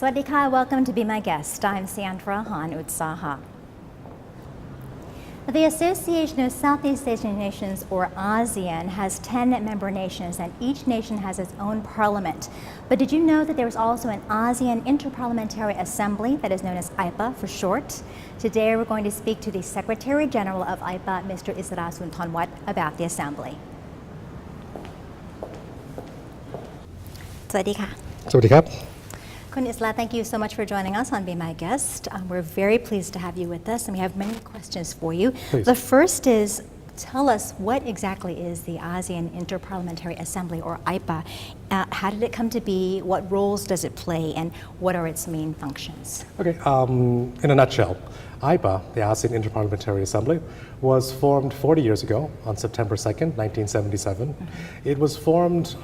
Swadika, welcome to Be My Guest. I'm Sandra Han Utsaha. The Association of Southeast Asian Nations, or ASEAN, has 10 member nations, and each nation has its own parliament. But did you know that there is also an ASEAN Interparliamentary Assembly that is known as AIPA for short? Today we're going to speak to the Secretary General of AIPA, Mr. Isra Sunthonwat, about the Assembly. Swadika. Swadika. Kun Isla, thank you so much for joining us on Be My Guest. We're very pleased to have you with us, and we have many questions for you. Please. The first is, tell us what exactly is the ASEAN Interparliamentary Assembly, or AIPA? How did it come to be? What roles does it play, and what are its main functions? Okay, in a nutshell, AIPA, the ASEAN Interparliamentary Assembly, was formed 40 years ago on September 2nd, 1977. Mm-hmm. It was formed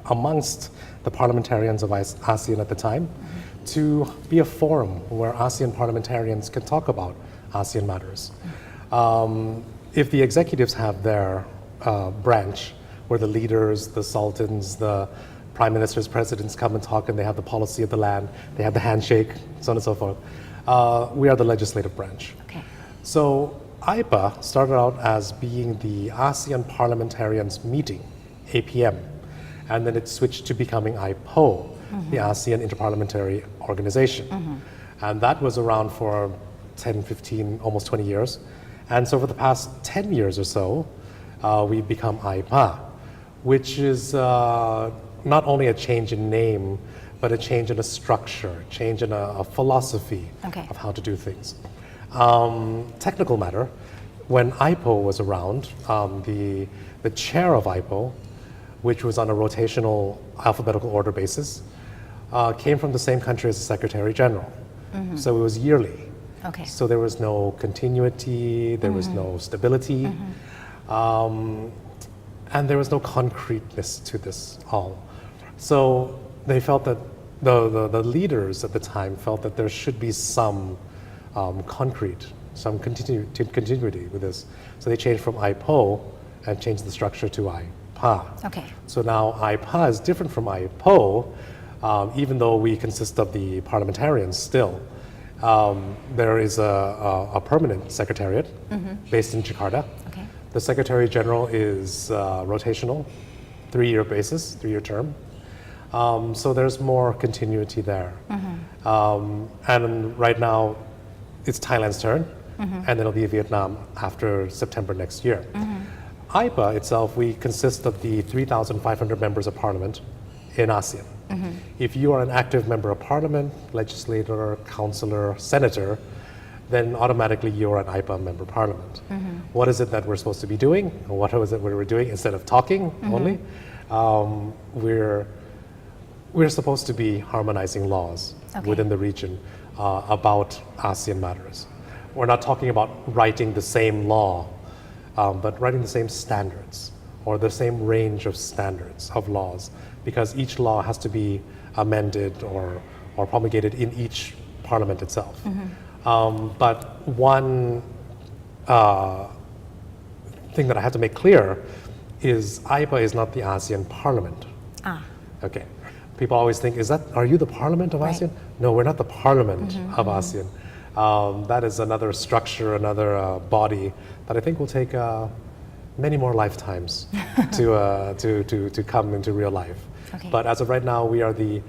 amongst the parliamentarians of ASEAN at the time, mm-hmm. to be a forum where ASEAN parliamentarians can talk about ASEAN matters. Mm-hmm. If the executives have their branch, where the leaders, the sultans, the prime ministers, presidents come and talk, and they have the policy of the land, they have the handshake, so on and so forth. We are the legislative branch. Okay. So AIPA started out as being the ASEAN Parliamentarians Meeting, APM, and then it switched to becoming AIPAOn, mm-hmm. the ASEAN Interparliamentary Organization. Mm-hmm. And that was around for 10, 15, almost 20 years. And so for the past 10 years or so, we've become AIPA, which is not only a change in name, but a change in a structure, change in a philosophy okay. of how to do things. Technical matter, when AIPAOn was around, the chair of AIPAOn, which was on a rotational alphabetical order basis, came from the same country as the Secretary General. Mm-hmm. So it was yearly. Okay. So there was no continuity, there was no stability, and there was no concreteness to this all. So they felt that the leaders at the time felt that there should be some concrete, some continuity with this. So they changed from AIPAOn and changed the structure to AIPA. Okay. So now AIPA is different from AIPAOn, even though we consist of the parliamentarians still. There is a permanent secretariat mm-hmm. based in Jakarta. Okay. The Secretary General is rotational, 3-year basis, 3-year term. So there's more continuity there. Mm-hmm. And right now, it's Thailand's turn, mm-hmm. and then it'll be Vietnam after September next year. Mm-hmm. AIPA itself, we consist of the 3,500 members of parliament in ASEAN. Mm-hmm. If you are an active member of parliament, legislator, councillor, senator, then automatically you're an AIPA member of parliament. Mm-hmm. What is it that we're supposed to be doing? What is it we're doing instead of talking mm-hmm. only? We're supposed to be harmonizing laws okay. within the region about ASEAN matters. We're not talking about writing the same law, but writing the same standards or the same range of standards of laws, because each law has to be amended or promulgated in each parliament itself. Mm-hmm. But one thing that I have to make clear is AIPA is not the ASEAN Parliament. Ah. Okay. People always think, are you the Parliament of ASEAN? Right. No, we're not the Parliament mm-hmm, of ASEAN. That is another structure, another body that I think will take many more lifetimes to come into real life. Okay. But as of right now, we are the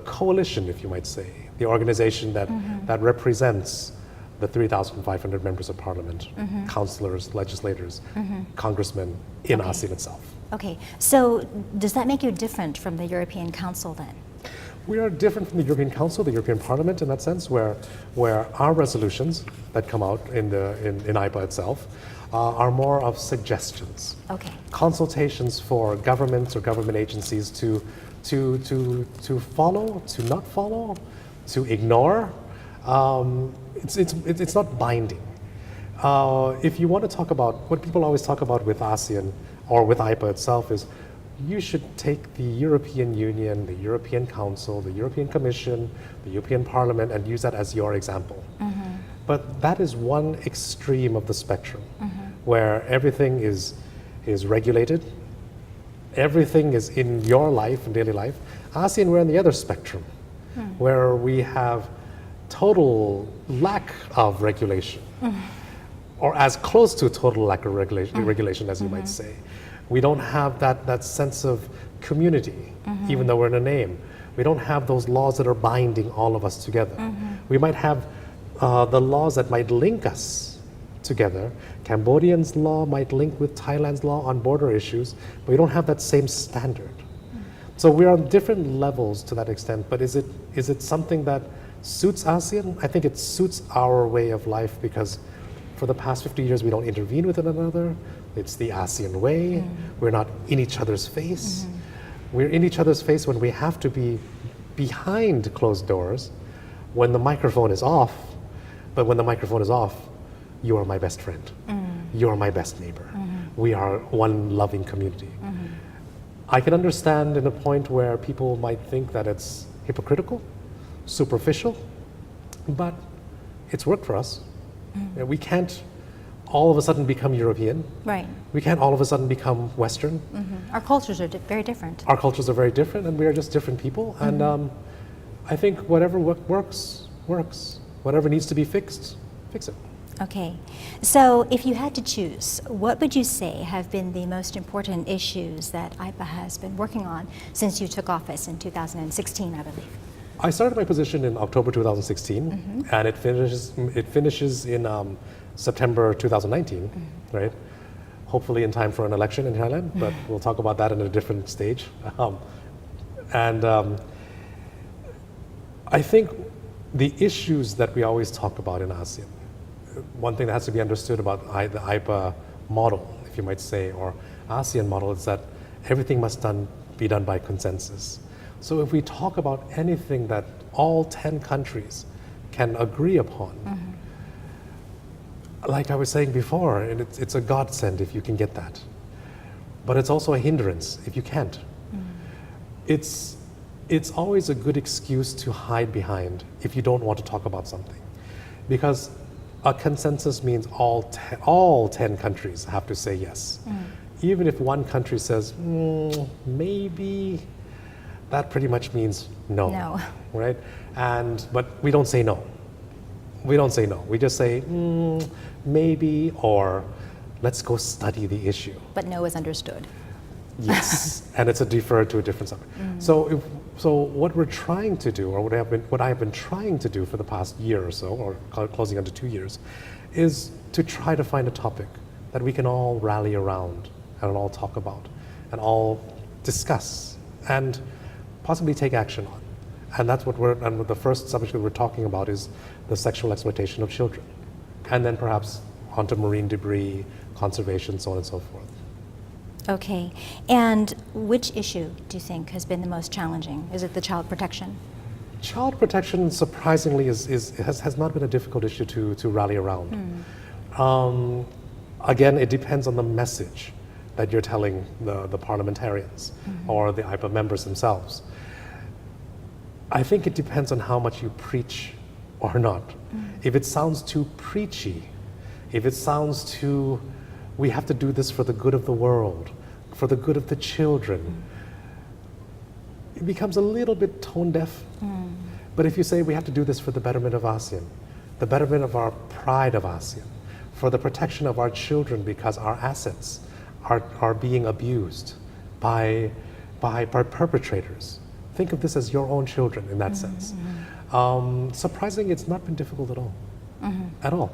coalition, if you might say, the organization that, mm-hmm. that represents the 3,500 members of parliament, mm-hmm. councillors, legislators, mm-hmm. congressmen in okay. ASEAN itself. Okay, so does that make you different from the European Council then? We are different from the European Council, the European Parliament in that sense, where our resolutions that come out in AIPA itself are more of suggestions, okay. consultations for governments or government agencies to follow, to not follow, to ignore. It's not binding. If you want to talk about what people always talk about with ASEAN or with AIPA itself is, you should take the European Union, the European Council, the European Commission, the European Parliament, and use that as your example. Mm-hmm. But that is one extreme of the spectrum, mm-hmm. where everything is regulated, everything is in your life and daily life. ASEAN, we're on the other spectrum. where we have total lack of regulation, or as close to total lack of regulation as you might say. We don't have that sense of community, even though we're in a name. We don't have those laws that are binding all of us together. We might have the laws that might link us together. Cambodian's law might link with Thailand's law on border issues, but we don't have that same standard. So we're on different levels to that extent, but is it something that suits ASEAN? I think it suits our way of life because for the past 50 years we don't intervene with one another. It's the ASEAN way. We're not in each other's face. We're in each other's face when we have to be behind closed doors when the microphone is off. But when the microphone is off, you are my best friend. You are my best neighbor. We are one loving community. I can understand in a point where people might think that it's hypocritical, superficial, but it's worked for us. We can't all of a sudden become European. Right. We can't all of a sudden become Western. Our cultures are very different. Our cultures are very different, and we are just different people. And I think whatever works, works. Whatever needs to be fixed, fix it. Okay. So if you had to choose, what would you say have been the most important issues that AIPA has been working on since you took office in 2016, I believe? I started my position in October 2016, and it finishes in September 2019, right? Hopefully in time for an election in Thailand, but we'll talk about that in a different stage. I think the issues that we always talk about in ASEAN, one thing that has to be understood about the AIPA model, if you might say, or ASEAN model, is that everything must be done by consensus. So if we talk about anything that all 10 countries can agree upon, like I was saying before, it's a godsend if you can get that. But it's also a hindrance if you can't. It's always a good excuse to hide behind if you don't want to talk about something. Because a consensus means all 10 countries have to say yes. Even if one country says, maybe, that pretty much means no. Right? But we don't say no. We don't say no. We just say, maybe, or let's go study the issue. But no is understood. Yes, and it's deferred to a different subject. So what we're trying to do, or what I have been trying to do for the past year or so, or closing on to 2 years, is to try to find a topic that we can all rally around and all talk about and all discuss and possibly take action on. And that's what the first subject that we're talking about is the sexual exploitation of children. And then perhaps onto marine debris, conservation, so on and so forth. Okay. And which issue do you think has been the most challenging? Is it the child protection? Child protection, surprisingly, has not been a difficult issue to rally around. Again, it depends on the message that you're telling the parliamentarians or the AIPA members themselves. I think it depends on how much you preach or not. If it sounds too preachy, if it sounds too, we have to do this for the good of the world, for the good of the children, it becomes a little bit tone deaf. But if you say we have to do this for the betterment of ASEAN, the betterment of our pride of ASEAN, for the protection of our children because our assets are being abused by perpetrators. Think of this as your own children in that sense. Surprisingly, it's not been difficult at all. At all.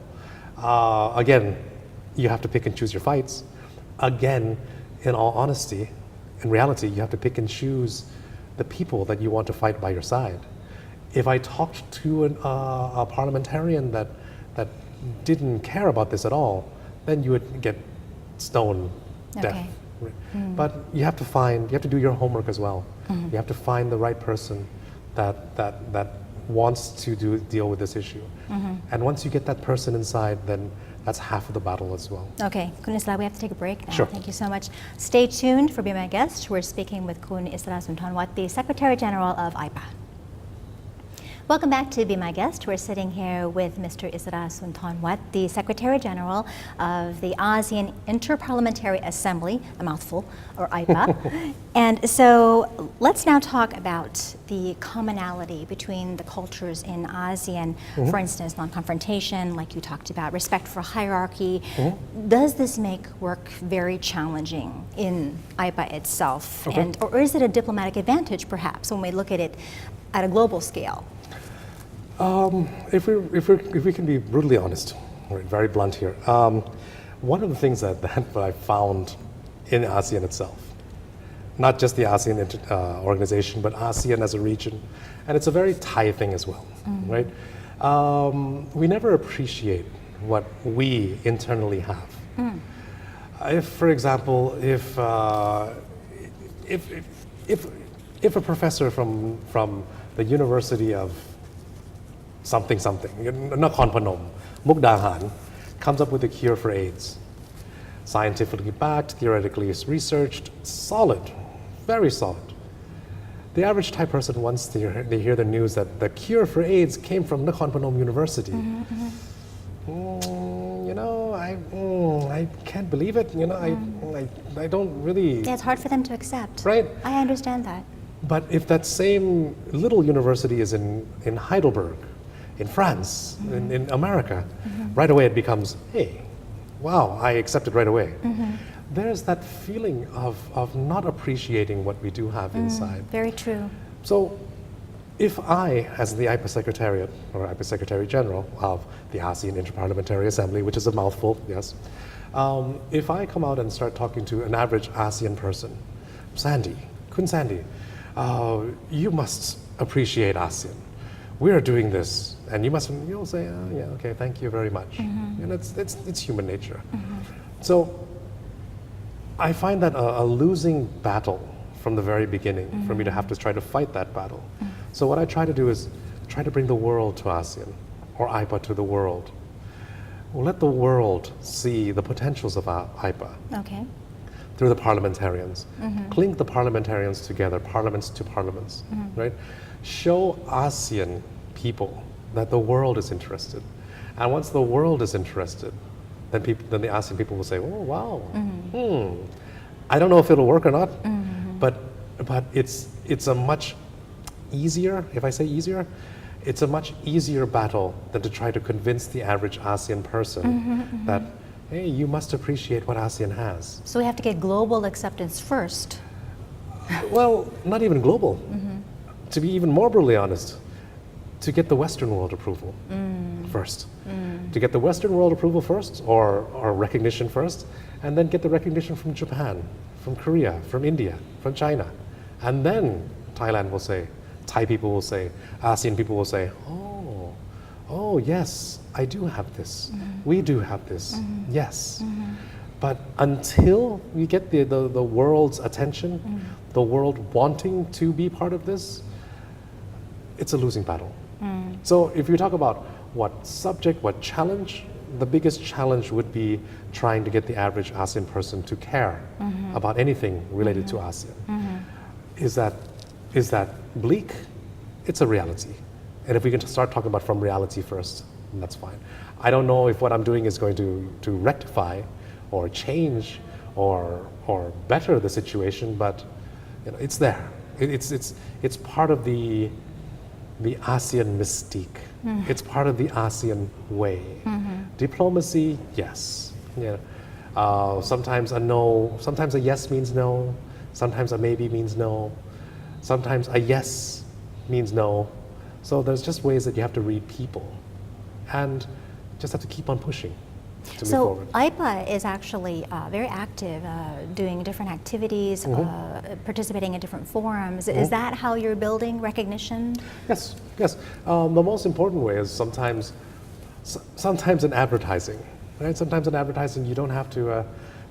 Again, you have to pick and choose your fights. Again, in all honesty, in reality, you have to pick and choose the people that you want to fight by your side. If I talked to a parliamentarian that didn't care about this at all, then you would get stone deaf. But you have to do your homework as well. You have to find the right person that wants to deal with this issue. And once you get that person inside, then that's half of the battle as well. Okay, Kun Isra, we have to take a break now. Sure. Thank you so much. Stay tuned for being my guest. We're speaking with Kun Isra Sunthornwat, the Secretary General of AIPA. Welcome back to Be My Guest. We're sitting here with Mr. Isra Sunthornwat, the Secretary General of the ASEAN Inter-Parliamentary Assembly, a mouthful, or AIPA. And so let's now talk about the commonality between the cultures in ASEAN. For instance, non-confrontation, like you talked about, respect for hierarchy. Does this make work very challenging in AIPA itself? Okay. Or is it a diplomatic advantage, perhaps, when we look at it at a global scale? If we can be brutally honest, right, very blunt here, one of the things that I found in ASEAN itself, not just the ASEAN organization, but ASEAN as a region, and it's a very Thai thing as well, right? We never appreciate what we internally have. If, for example, if a professor from the University of something, Nakhon Phanom, Mukdahan, comes up with a cure for AIDS, scientifically backed, theoretically researched, solid, very solid. The average Thai person, once they hear the news that the cure for AIDS came from Nakhon Phanom University, you know, I can't believe it. You know, I don't really. Yeah, it's hard for them to accept. Right. I understand that. But if that same little university is in Heidelberg, in France, in America, right away it becomes, hey, wow, I accept it right away. There's that feeling of not appreciating what we do have inside. Very true. So if I, as the AIPA Secretariat, or AIPA Secretary General of the ASEAN Inter-Parliamentary Assembly, which is a mouthful, yes, if I come out and start talking to an average ASEAN person, Sandy, Kun Sandy, you must appreciate ASEAN. We're doing this, and you'll say, oh, yeah, okay, thank you very much. And it's human nature. So I find that a losing battle from the very beginning for me to have to try to fight that battle. So what I try to do is try to bring the world to ASEAN, or AIPA to the world. We'll let the world see the potentials of AIPA. Okay. Through the parliamentarians. Link the parliamentarians together, parliaments to parliaments, right? Show ASEAN people that the world is interested. And once the world is interested, then the ASEAN people will say, oh, wow, I don't know if it'll work or not, but it's a much easier, if I say easier, it's a much easier battle than to try to convince the average ASEAN person that, hey, you must appreciate what ASEAN has. So we have to get global acceptance first. Well, not even global. To be even more brutally honest, to get the Western world approval first. To get the Western world approval first, or recognition first, and then get the recognition from Japan, from Korea, from India, from China. And then Thailand will say, Thai people will say, ASEAN people will say, oh yes, I do have this. We do have this. Yes. But until we get the world's attention, the world wanting to be part of this, it's a losing battle. So if you talk about what subject, what challenge, the biggest challenge would be trying to get the average ASEAN person to care about anything related to ASEAN. Is that bleak? It's a reality. And if we can start talking about from reality first, that's fine. I don't know if what I'm doing is going to rectify or change or better the situation, but you know, it's there. It's part of the ASEAN mystique. It's part of the ASEAN way. Diplomacy, yes. Yeah. Sometimes a no, sometimes a yes means no. Sometimes a maybe means no. Sometimes a yes means no. So there's just ways that you have to read people and just have to keep on pushing to move forward. AIPA is actually very active, doing different activities, participating in different forums. Is that how you're building recognition? Yes. The most important way is sometimes in advertising, right? Sometimes in advertising you don't have to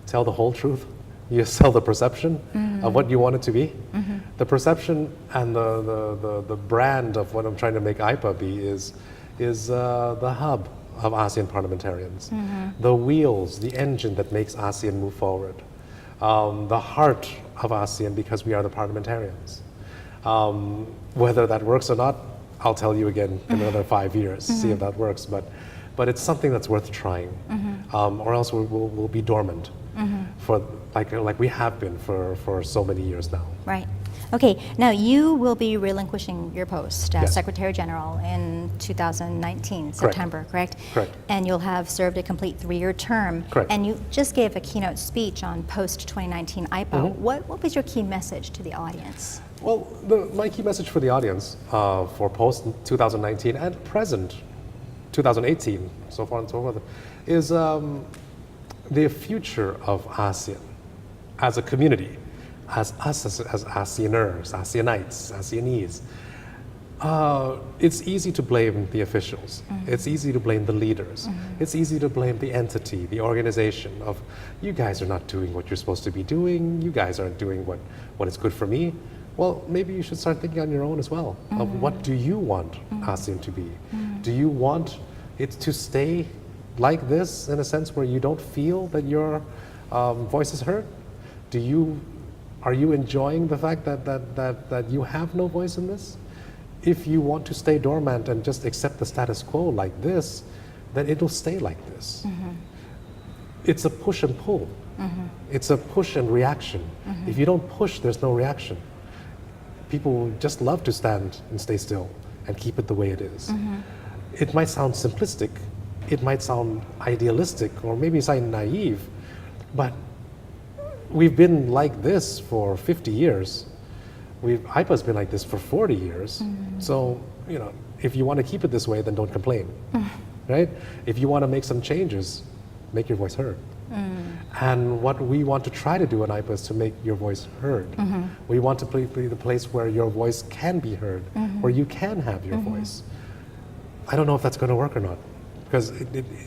tell the whole truth. You sell the perception of what you want it to be. The perception and the brand of what I'm trying to make AIPA be is the hub of ASEAN parliamentarians, the wheels, the engine that makes ASEAN move forward, the heart of ASEAN because we are the parliamentarians. Whether that works or not, I'll tell you again in another 5 years, see if that works. But it's something that's worth trying, or else we'll be dormant for like we have been for so many years now. Right. Okay, now you will be relinquishing your post as Yes. Secretary General in 2019, September, correct? Correct. And you'll have served a complete 3-year term. Correct. And you just gave a keynote speech on post-2019 AIPAOn. What was your key message to the audience? Well, my key message for the audience for post 2019 and present 2018, so far and so forth, is the future of ASEAN as a community, as us as ASEANers, ASEANites, ASEANese. It's easy to blame the officials. It's easy to blame the leaders. It's easy to blame the entity, the organization of, you guys are not doing what you're supposed to be doing. You guys aren't doing what is good for me. Well, maybe you should start thinking on your own as well of what do you want ASEAN to be? Do you want it to stay like this in a sense where you don't feel that your voice is heard? Are you enjoying the fact that you have no voice in this? If you want to stay dormant and just accept the status quo like this, then it'll stay like this. It's a push and pull. It's a push and reaction. If you don't push, there's no reaction. People just love to stand and stay still and keep it the way it is. It might sound simplistic, it might sound idealistic, or maybe sound naive, but we've been like this for 50 years. AIPA's been like this for 40 years. So, if you want to keep it this way, then don't complain, right? If you want to make some changes, make your voice heard. And what we want to try to do in AIPA is to make your voice heard. We want to be the place where your voice can be heard, where you can have your voice. I don't know if that's going to work or not, because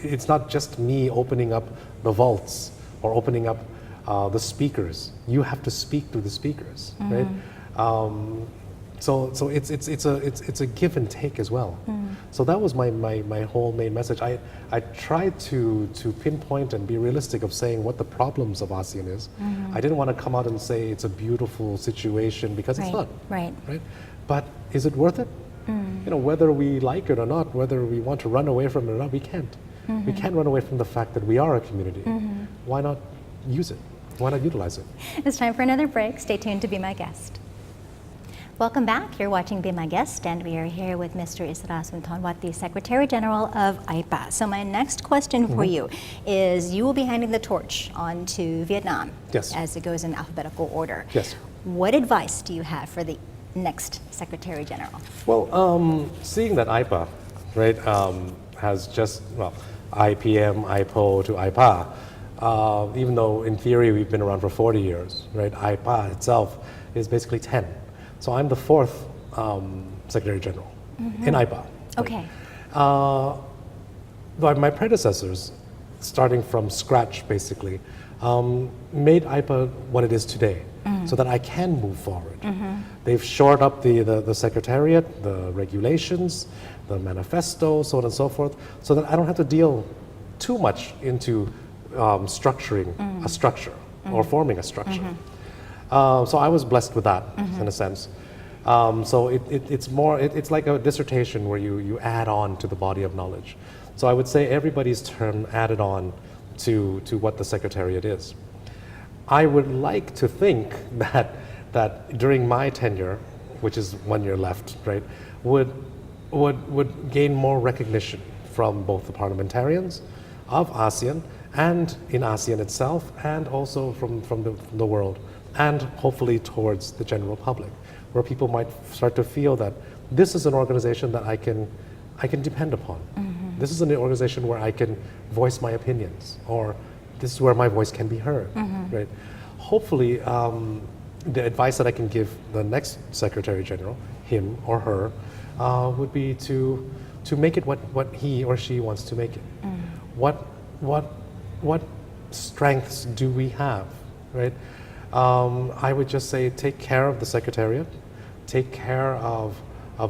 it's not just me opening up the vaults or opening up the speakers. You have to speak to the speakers, right? So it's a give and take as well. So that was my whole main message. I tried to pinpoint and be realistic of saying what the problems of ASEAN is. I didn't want to come out and say it's a beautiful situation, because it's not. Right. But is it worth it? Whether we like it or not, whether we want to run away from it or not, we can't. We can't run away from the fact that we are a community. Why not use it? Why not utilize it? It's time for another break. Stay tuned to Be My Guest. Welcome back. You're watching Be My Guest, and we are here with Mr. Isra Sunthornwat, the Secretary General of AIPA. So my next question for you is, you will be handing the torch on to Vietnam as it goes in alphabetical order. Yes. What advice do you have for the next Secretary General? Well, seeing that AIPA, right, has just, IPM, IPO to AIPA, even though in theory we've been around for 40 years, right, AIPA itself is basically 10. So I'm the 4th Secretary General in AIPA. Okay. My predecessors, starting from scratch basically, made AIPA what it is today, so that I can move forward. They've shored up the secretariat, the regulations, the manifesto, so on and so forth, so that I don't have to deal too much into structuring a structure or forming a structure. So I was blessed with that in a sense. So it's like a dissertation where you add on to the body of knowledge. So I would say everybody's term added on to what the secretariat is. I would like to think that during my tenure, which is 1 year left, right, would gain more recognition from both the parliamentarians of ASEAN and in ASEAN itself, and also from the world, and hopefully towards the general public, where people might start to feel that this is an organization that I can depend upon. This is an organization where I can voice my opinions, or this is where my voice can be heard, right? Hopefully, the advice that I can give the next Secretary General, him or her, would be to make it what he or she wants to make it. What strengths do we have, right? I would just say take care of the Secretariat, take care of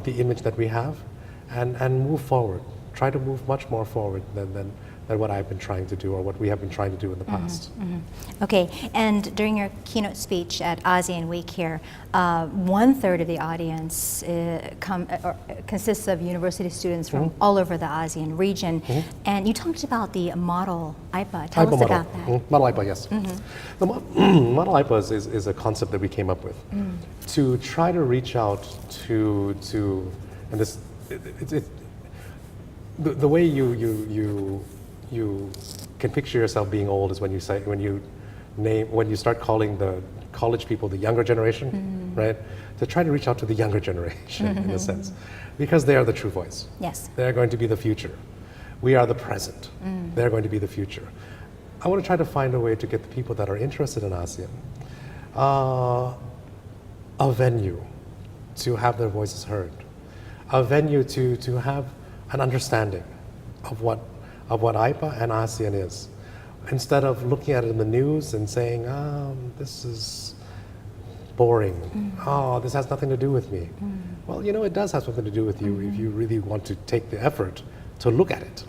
the image that we have, and move forward. Try to move much more forward than than what I've been trying to do or what we have been trying to do in the past. Okay, and during your keynote speech at ASEAN Week here, 1/3 of the audience consists of university students from all over the ASEAN region, and you talked about the model AIPA. Tell us about that. Model AIPA, yes. The model AIPA is a concept that we came up with to try to reach out to and this the way you can picture yourself being old is when you start calling the college people the younger generation, right? To try to reach out to the younger generation in a sense, because they are the true voice. Yes. They're going to be the future. We are the present. They're going to be the future. I want to try to find a way to get the people that are interested in ASEAN a venue to have their voices heard, a venue to have an understanding of what AIPA and ASEAN is, instead of looking at it in the news and saying, this is boring. Oh, this has nothing to do with me. Well, you know, it does have something to do with you if you really want to take the effort to look at it.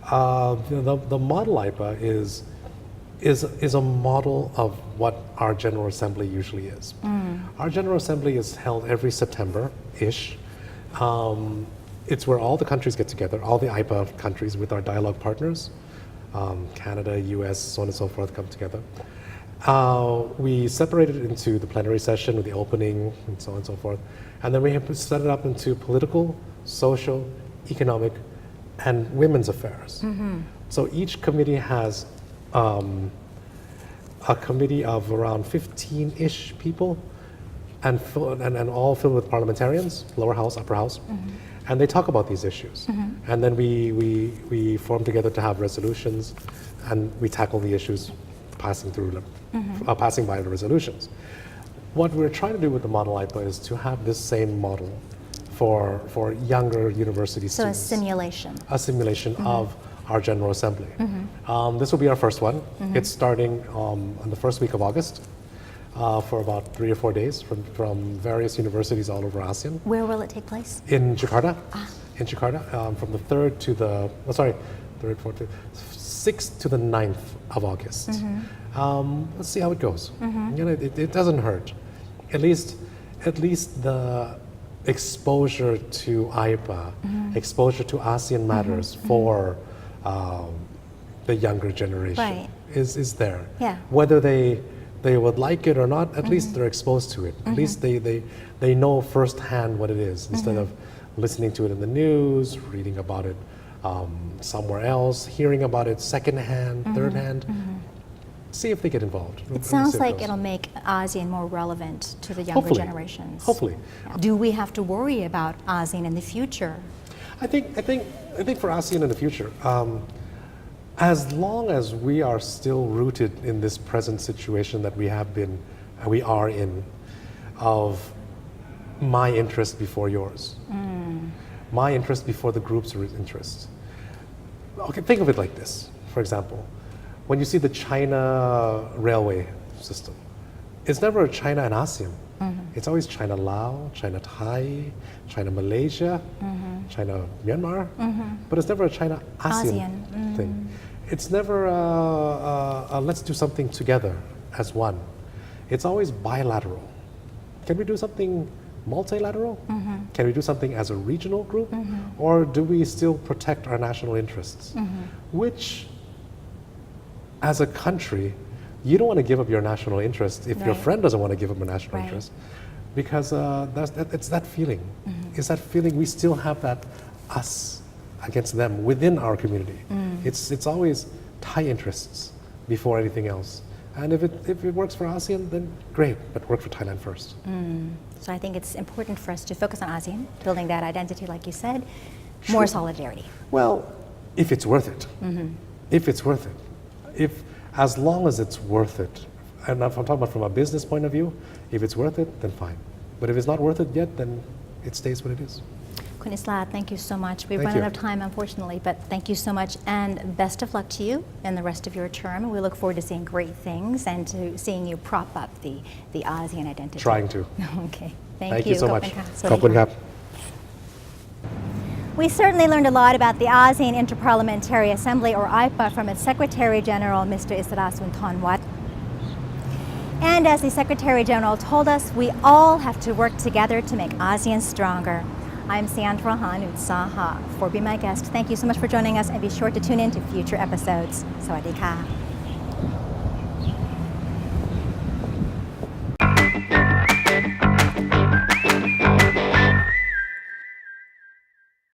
The model AIPA is a model of what our General Assembly usually is. Our General Assembly is held every September-ish. It's where all the countries get together, all the AIPA countries with our dialogue partners, Canada, US, so on and so forth, come together. We separated it into the plenary session with the opening and so on and so forth. And then we have set it up into political, social, economic, and women's affairs. So each committee has a committee of around 15-ish people and all filled with parliamentarians, lower house, upper house. And they talk about these issues. And then we form together to have resolutions, and we tackle the issues passing by the resolutions. What we're trying to do with the model AIPA is to have this same model for younger university students. So a simulation. A simulation of our General Assembly. This will be our first one. It's starting on the first week of August. For about 3 or 4 days from various universities all over ASEAN. Where will it take place? In Jakarta. In Jakarta, from the 3rd to the 6th to the 9th of August. Let's see how it goes. You know, it doesn't hurt. At least the exposure to AIPA, exposure to ASEAN matters for the younger generation is there. Yeah. Whether they would like it or not, at least they're exposed to it. At least they know firsthand what it is, instead of listening to it in the news, reading about it somewhere else, hearing about it secondhand, thirdhand. See if they get involved. It sounds like it'll make ASEAN more relevant to the younger generations. Hopefully. Do we have to worry about ASEAN in the future? I think for ASEAN in the future, as long as we are still rooted in this present situation that we are in, of my interest before yours, my interest before the group's interest. Okay, think of it like this. For example, when you see the China railway system, it's never China and ASEAN. It's always China-Laos, China-Thai, China-Malaysia, China-Myanmar, but it's never a China-ASEAN thing. It's never let's do something together as one. It's always bilateral. Can we do something multilateral? Can we do something as a regional group? Or do we still protect our national interests? Which, as a country, you don't want to give up your national interest if your friend doesn't want to give up a national interest, because it's that feeling. It's that feeling we still have that us against them within our community. It's always Thai interests before anything else. And if it works for ASEAN, then great, but work for Thailand first. So I think it's important for us to focus on ASEAN, building that identity, like you said, more solidarity. Well, if it's worth it. If it's worth it. As long as it's worth it. And if I'm talking about from a business point of view, if it's worth it, then fine. But if it's not worth it yet, then it stays what it is. Kun Isla, thank you so much. We've run out of time, unfortunately, but thank you so much, and best of luck to you in the rest of your term. We look forward to seeing great things and to seeing you prop up the ASEAN identity. Trying to. Okay. Thank you so much. ขอบคุณครับ We certainly learned a lot about the ASEAN Interparliamentary Assembly, or AIPA, from its Secretary General, Mr. Isra Sunthornwat. And as the Secretary General told us, we all have to work together to make ASEAN stronger. I'm Sandra Hanut Saha. For Be My Guest, thank you so much for joining us, and be sure to tune in to future episodes. สวัสดีค่ะ